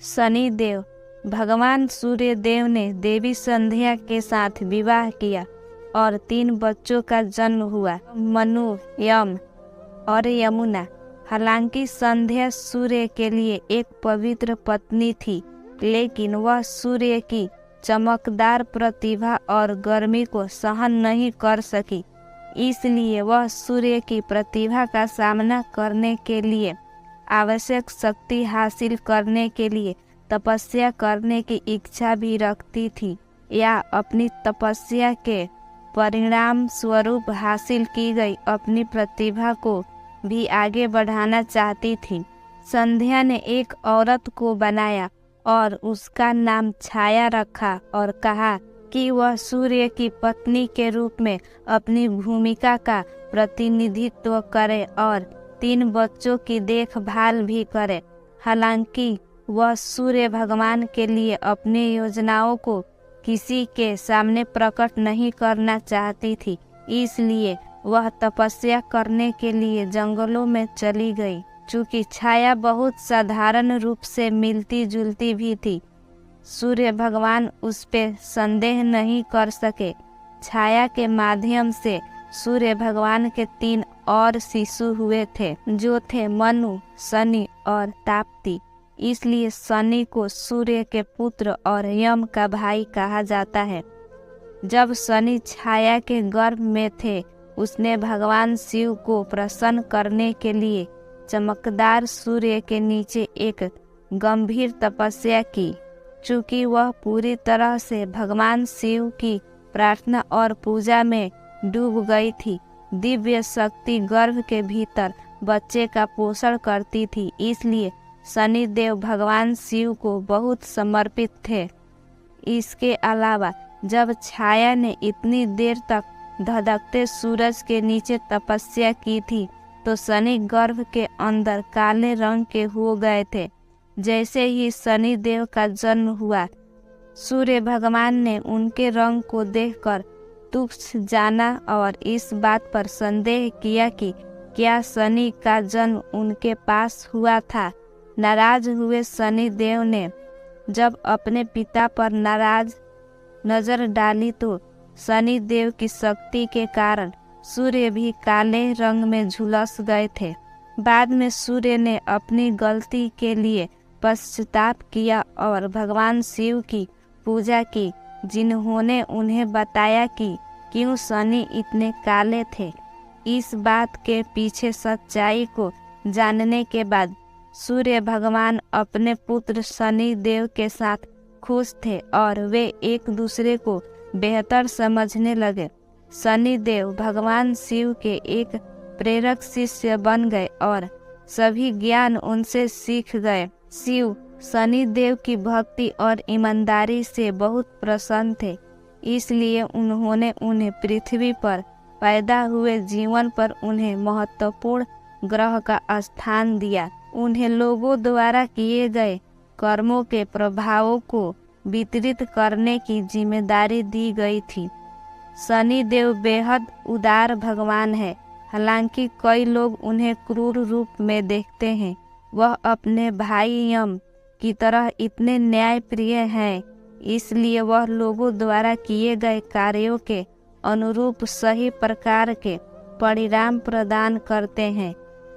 शनिदेव भगवान सूर्य देव ने देवी संध्या के साथ विवाह किया और 3 बच्चों का जन्म हुआ, मनु, यम और यमुना। हालांकि संध्या सूर्य के लिए एक पवित्र पत्नी थी, लेकिन वह सूर्य की चमकदार प्रतिभा और गर्मी को सहन नहीं कर सकी। इसलिए वह सूर्य की प्रतिभा का सामना करने के लिए, आवश्यक शक्ति हासिल करने के लिए तपस्या करने की इच्छा भी रखती थी, या अपनी तपस्या के परिणाम स्वरूप हासिल की गई अपनी प्रतिभा को भी आगे बढ़ाना चाहती थी। संध्या ने एक औरत को बनाया और उसका नाम छाया रखा और कहा कि वह सूर्य की पत्नी के रूप में अपनी भूमिका का प्रतिनिधित्व करे और 3 बच्चों की देखभाल भी करे। हालांकि वह सूर्य भगवान के लिए अपनी योजनाओं को किसी के सामने प्रकट नहीं करना चाहती थी, इसलिए वह तपस्या करने के लिए जंगलों में चली गई। चूँकि छाया बहुत साधारण रूप से मिलती जुलती भी थी, सूर्य भगवान उस पे संदेह नहीं कर सके। छाया के माध्यम से सूर्य भगवान के 3 और शिशु हुए थे, जो थे मनु, शनि और ताप्ती। इसलिए शनि को सूर्य के पुत्र और यम का भाई कहा जाता है। जब शनि छाया के गर्भ में थे, उसने भगवान शिव को प्रसन्न करने के लिए चमकदार सूर्य के नीचे एक गंभीर तपस्या की। चूँकि वह पूरी तरह से भगवान शिव की प्रार्थना और पूजा में डूब गई थी, दिव्य शक्ति गर्भ के भीतर बच्चे का पोषण करती थी, इसलिए शनिदेव भगवान शिव को बहुत समर्पित थे। इसके अलावा जब छाया ने इतनी देर तक धधकते सूरज के नीचे तपस्या की थी, तो शनि गर्भ के अंदर काले रंग के हो गए थे। जैसे ही शनिदेव का जन्म हुआ, सूर्य भगवान ने उनके रंग को देखकर तुच्छ जाना और इस बात पर संदेह किया कि क्या शनि का जन्म उनके पास हुआ था। नाराज हुए शनिदेव ने जब अपने पिता पर नाराज नजर डाली, तो शनिदेव की शक्ति के कारण सूर्य भी काले रंग में झुलस गए थे। बाद में सूर्य ने अपनी गलती के लिए पश्चाताप किया और भगवान शिव की पूजा की, जिन्होंने उन्हें बताया कि क्यों शनि इतने काले थे। इस बात के पीछे सच्चाई को जानने के बाद सूर्य भगवान अपने पुत्र शनि देव के साथ खुश थे और वे एक दूसरे को बेहतर समझने लगे। शनि देव भगवान शिव के एक प्रेरक शिष्य बन गए और सभी ज्ञान उनसे सीख गए। शिव शनि देव की भक्ति और ईमानदारी से बहुत प्रसन्न थे, इसलिए उन्होंने उन्हें पृथ्वी पर पैदा हुए जीवन पर उन्हें महत्वपूर्ण ग्रह का स्थान दिया। उन्हें लोगों द्वारा किए गए कर्मों के प्रभावों को वितरित करने की जिम्मेदारी दी गई थी। शनि देव बेहद उदार भगवान है। हालांकि कई लोग उन्हें क्रूर रूप में देखते हैं, वह अपने भाई यम की तरह इतने न्यायप्रिय हैं, इसलिए वह लोगों द्वारा किए गए कार्यों के अनुरूप सही प्रकार के परिणाम प्रदान करते हैं।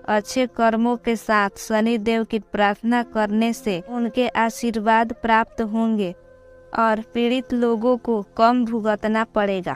अच्छे कर्मों के साथ शनि देव की प्रार्थना करने से उनके आशीर्वाद प्राप्त होंगे और पीड़ित लोगों को कम भुगतना पड़ेगा।